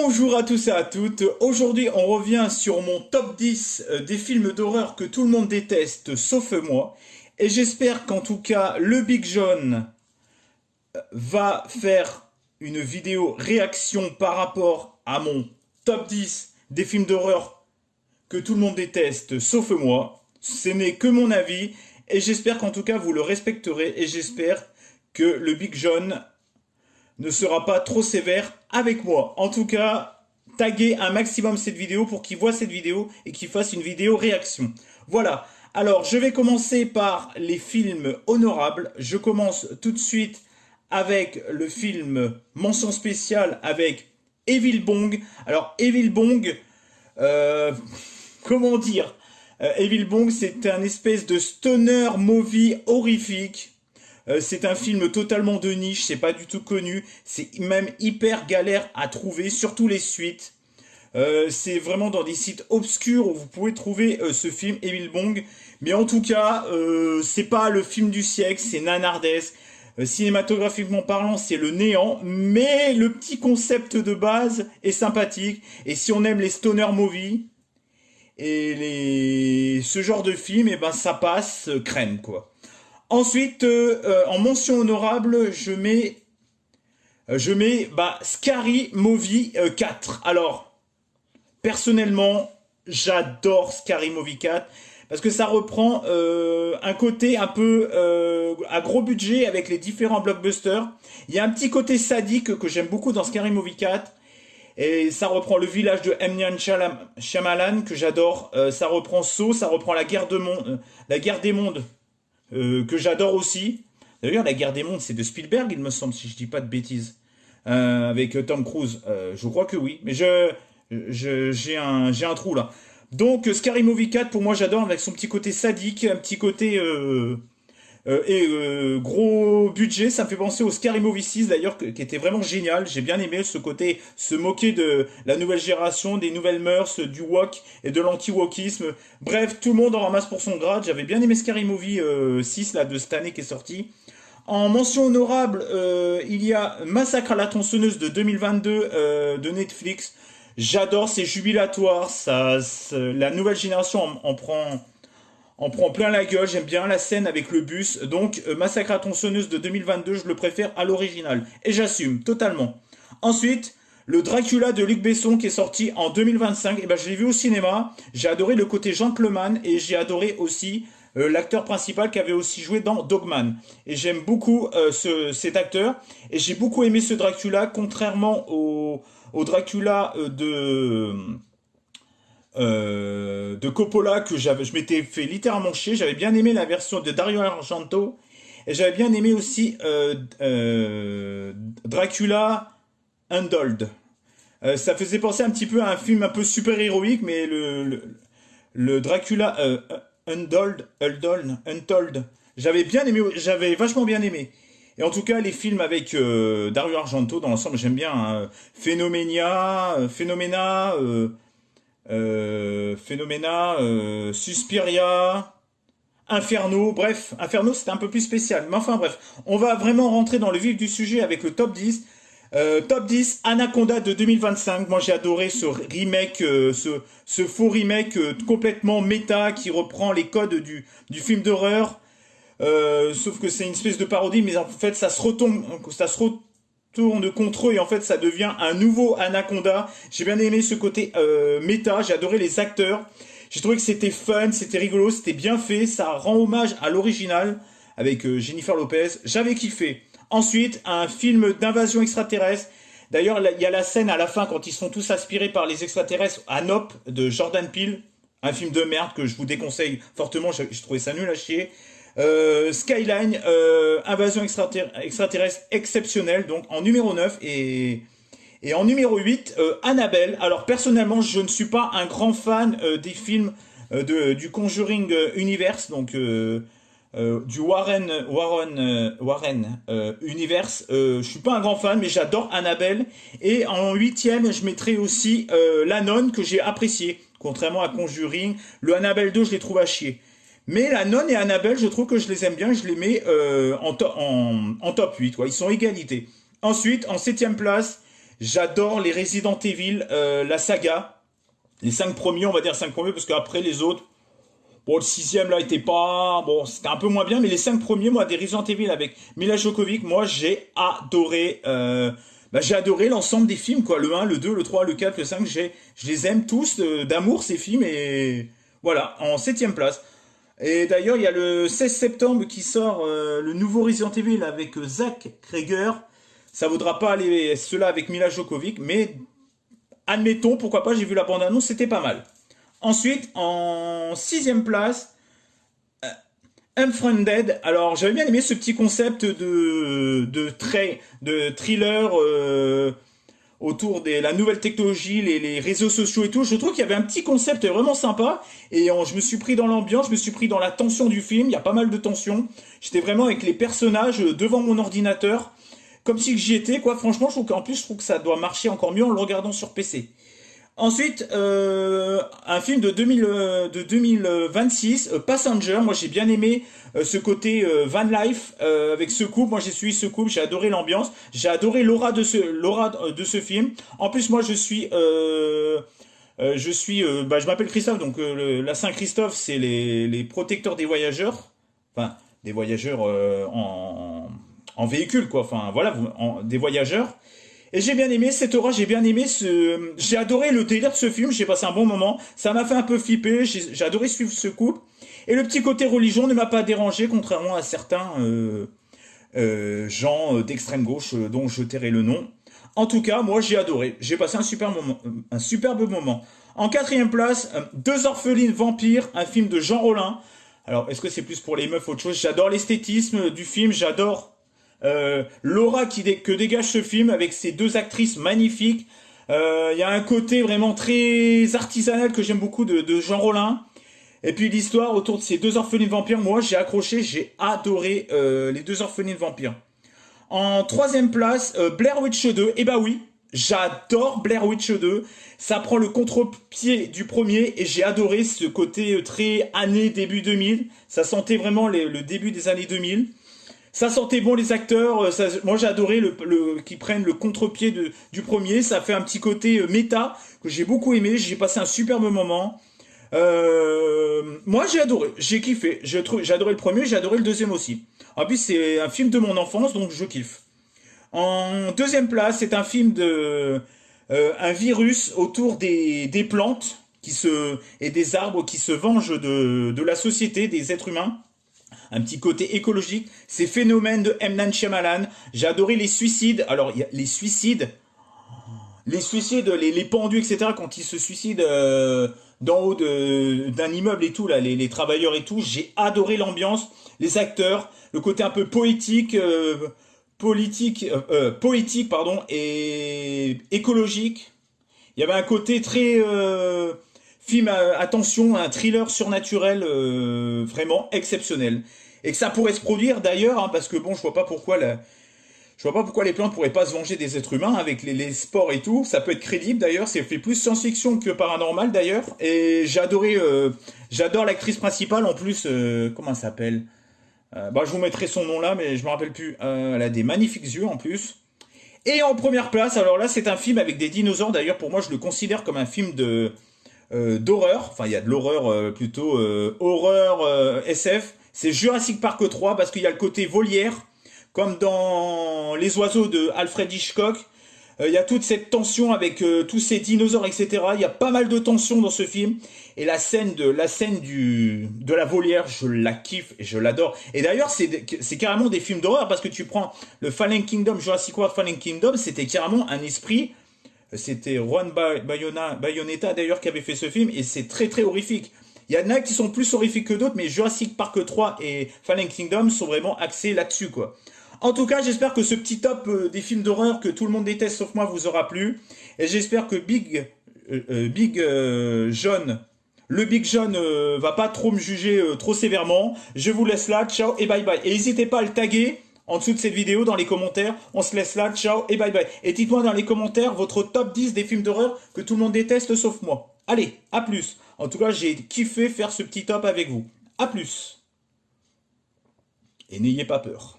Bonjour à tous et à toutes, aujourd'hui on revient sur mon top 10 des films d'horreur que tout le monde déteste sauf moi. Et j'espère qu'en tout cas le Big John va faire une vidéo réaction par rapport à mon top 10 des films d'horreur que tout le monde déteste sauf moi. Ce n'est que mon avis et j'espère qu'en tout cas vous le respecterez et j'espère que le Big John ne sera pas trop sévère avec moi. En tout cas, taguez un maximum cette vidéo pour qu'il voit cette vidéo et qu'il fasse une vidéo réaction. Voilà. Alors, je vais commencer par les films honorables. Je commence tout de suite avec le film mention spéciale avec Evil Bong. Alors, Evil Bong, comment dire, Evil Bong, c'est un espèce de stoner movie horrifique. C'est un film totalement de niche, c'est pas du tout connu, c'est même hyper galère à trouver, surtout les suites. C'est vraiment dans des sites obscurs où vous pouvez trouver ce film Evil Bong. Mais en tout cas, c'est pas le film du siècle, c'est nanardesque. Cinématographiquement parlant, c'est le néant, mais le petit concept de base est sympathique. Et si on aime les stoner movies et ce genre de film, et ben ça passe crème quoi. Ensuite, en mention honorable, je mets Scary Movie 4. Alors, personnellement, j'adore Scary Movie 4 parce que ça reprend un côté un peu à gros budget avec les différents blockbusters. Il y a un petit côté sadique que j'aime beaucoup dans Scary Movie 4. Et ça reprend le village de M. Night Shyamalan que j'adore. Ça reprend Saw, ça reprend la guerre des mondes. Que j'adore aussi. D'ailleurs, La Guerre des Mondes, c'est de Spielberg, il me semble, si je dis pas de bêtises. Avec Tom Cruise. Je crois que oui. Mais j'ai un trou là. Donc, Scary Movie 4, pour moi, j'adore, avec son petit côté sadique, un petit côté gros budget. Ça me fait penser au Scary Movie 6, d'ailleurs, qui était vraiment génial. J'ai bien aimé ce côté, se moquer de la nouvelle génération, des nouvelles mœurs, du woke et de l'anti-wokisme. Bref, tout le monde en ramasse pour son grade. J'avais bien aimé Scary Movie 6, là, de cette année qui est sorti. En mention honorable, il y a Massacre à la tronçonneuse de 2022 de Netflix. J'adore, c'est jubilatoire. La nouvelle génération en prend plein la gueule. J'aime bien la scène avec le bus. Donc, Massacre à la tronçonneuse de 2022, je le préfère à l'original. Et j'assume, totalement. Ensuite, le Dracula de Luc Besson qui est sorti en 2025. Et ben, je l'ai vu au cinéma. J'ai adoré le côté gentleman et j'ai adoré aussi l'acteur principal qui avait aussi joué dans Dogman. Et j'aime beaucoup cet acteur. Et j'ai beaucoup aimé ce Dracula, contrairement au Dracula de Coppola que je m'étais fait littéralement chier. J'avais bien aimé la version de Dario Argento. Et j'avais bien aimé aussi Dracula Untold. Ça faisait penser un petit peu à un film un peu super-héroïque, mais le Dracula Untold, j'avais bien aimé, j'avais vachement bien aimé. Et en tout cas, les films avec Dario Argento, dans l'ensemble, j'aime bien. Hein. Phénoména, Suspiria, Inferno, bref, Inferno c'était un peu plus spécial. Mais enfin bref, on va vraiment rentrer dans le vif du sujet avec le top 10. Top 10, Anaconda de 2025. Moi j'ai adoré ce remake, ce faux remake complètement méta qui reprend les codes du film d'horreur. Sauf que c'est une espèce de parodie, mais en fait ça se retourne contre eux et en fait ça devient un nouveau Anaconda. J'ai bien aimé ce côté méta, j'ai adoré les acteurs. J'ai trouvé que c'était fun, c'était rigolo, c'était bien fait, ça rend hommage à l'original avec Jennifer Lopez. J'avais kiffé. Ensuite, un film d'invasion extraterrestre. D'ailleurs, il y a la scène à la fin quand ils sont tous aspirés par les extraterrestres à Nope de Jordan Peele. Un film de merde que je vous déconseille fortement, j'ai trouvé ça nul à chier. Skyline, invasion extraterrestre exceptionnelle, donc en numéro 9 et en numéro 8, Annabelle. Alors personnellement, je ne suis pas un grand fan des films du Conjuring Universe, donc du Warren Universe. Je suis pas un grand fan, mais j'adore Annabelle. Et en huitième, je mettrai aussi La Nonne, que j'ai apprécié, contrairement à Conjuring. Le Annabelle 2, je les trouve à chier. Mais La Nonne et Annabelle, je trouve que je les aime bien, je les mets en top 8, quoi. Ils sont égalité. Ensuite, en septième place, J'adore les Resident Evil, la saga. Les 5 premiers, on va dire 5 premiers, parce qu'après les autres, bon, le sixième là était pas, bon, c'était un peu moins bien, mais les 5 premiers, moi, des Resident Evil avec Mila Jovovich, moi, j'ai adoré, j'ai adoré l'ensemble des films, quoi. Le un, le 2, le 3, le 4, le 5, je les aime tous d'amour, ces films, et voilà, en septième place. Et d'ailleurs, il y a le 16 septembre qui sort le nouveau Resident Evil avec Zack Krieger. Ça vaudra pas aller cela avec Mila Jovovich, mais admettons, pourquoi pas, j'ai vu la bande-annonce, c'était pas mal. Ensuite, en sixième place, Unfriended. Alors, j'avais bien aimé ce petit concept de thriller autour de la nouvelle technologie, les réseaux sociaux et tout. Je trouve qu'il y avait un petit concept vraiment sympa. Et je me suis pris dans l'ambiance, je me suis pris dans la tension du film. Il y a pas mal de tension. J'étais vraiment avec les personnages devant mon ordinateur. Comme si j'y étais, quoi. Franchement, je trouve que ça doit marcher encore mieux en le regardant sur PC. Ensuite, un film de 2026, Passenger. Moi, j'ai bien aimé ce côté van life avec ce couple. Moi, j'ai suivi ce couple. J'ai adoré l'ambiance. J'ai adoré l'aura de ce film. En plus, moi, je m'appelle Christophe. Donc, la Saint-Christophe, c'est les protecteurs des voyageurs. Enfin, des voyageurs en véhicule, quoi. Enfin, voilà, des voyageurs. Et j'ai bien aimé cette aura, j'ai adoré le délire de ce film, j'ai passé un bon moment, ça m'a fait un peu flipper, j'ai adoré suivre ce couple. Et le petit côté religion ne m'a pas dérangé, contrairement à certains gens d'extrême gauche dont je tairai le nom. En tout cas, moi j'ai adoré, j'ai passé un superbe moment. En quatrième place, Deux orphelines vampires, un film de Jean Rollin. Alors, est-ce que c'est plus pour les meufs ou autre chose? J'adore l'esthétisme du film, j'adore l'aura que dégage ce film avec ces deux actrices magnifiques. Il y a un côté vraiment très artisanal que j'aime beaucoup de Jean Rollin. Et puis l'histoire autour de ces deux orphelines vampires, moi j'ai accroché, j'ai adoré les deux orphelines vampires. En troisième place, Blair Witch 2. Eh bah oui, j'adore Blair Witch 2. Ça prend le contre-pied du premier et j'ai adoré ce côté très début 2000. Ça sentait vraiment le début des années 2000. Ça sentait bon les acteurs, moi j'ai adoré qu'ils prennent le contre-pied du premier, ça fait un petit côté méta que j'ai beaucoup aimé, j'ai passé un superbe moment. Moi j'ai adoré, j'ai kiffé, j'ai adoré le premier, j'ai adoré le deuxième aussi. En plus c'est un film de mon enfance donc je kiffe. En deuxième place c'est un film un virus autour des plantes et des arbres qui se vengent de la société, des êtres humains. Un petit côté écologique, ces phénomènes de M. Night Shyamalan. J'ai adoré les suicides. Alors, il y a les suicides, les pendus, etc. Quand ils se suicident d'en haut d'un immeuble et tout, là, les travailleurs et tout. J'ai adoré l'ambiance, les acteurs, le côté un peu poétique, poétique, pardon, et écologique. Il y avait un côté très film attention, un thriller surnaturel vraiment exceptionnel. Et que ça pourrait se produire d'ailleurs, hein, parce que bon, je vois pas pourquoi les plantes pourraient pas se venger des êtres humains avec les sports et tout. Ça peut être crédible d'ailleurs, c'est fait plus science-fiction que paranormal d'ailleurs. Et j'adore l'actrice principale en plus, comment elle s'appelle je vous mettrai son nom là, mais je me rappelle plus. Elle a des magnifiques yeux en plus. Et en première place, alors là c'est un film avec des dinosaures d'ailleurs, pour moi je le considère comme un film d'horreur, enfin il y a de l'horreur plutôt horreur SF, c'est Jurassic Park 3 parce qu'il y a le côté volière, comme dans Les oiseaux de Alfred Hitchcock, il y a toute cette tension avec tous ces dinosaures, etc. Il y a pas mal de tension dans ce film, et la scène de la volière, je la kiffe et je l'adore. Et d'ailleurs c'est carrément des films d'horreur, parce que tu prends le Fallen Kingdom, Jurassic World Fallen Kingdom, c'était carrément un esprit. C'était Juan Bayonetta d'ailleurs qui avait fait ce film, et c'est très très horrifique. Il y en a qui sont plus horrifiques que d'autres, mais Jurassic Park 3 et Fallen Kingdom sont vraiment axés là-dessus, quoi. En tout cas, j'espère que ce petit top des films d'horreur que tout le monde déteste sauf moi vous aura plu. Et j'espère que le Big John va pas trop me juger trop sévèrement. Je vous laisse là, ciao et bye bye. Et n'hésitez pas à le taguer en dessous de cette vidéo dans les commentaires. On se laisse là, ciao et bye bye. Et dites-moi dans les commentaires votre top 10 des films d'horreur que tout le monde déteste sauf moi. Allez, à plus. En tout cas, j'ai kiffé faire ce petit top avec vous. À plus. Et n'ayez pas peur.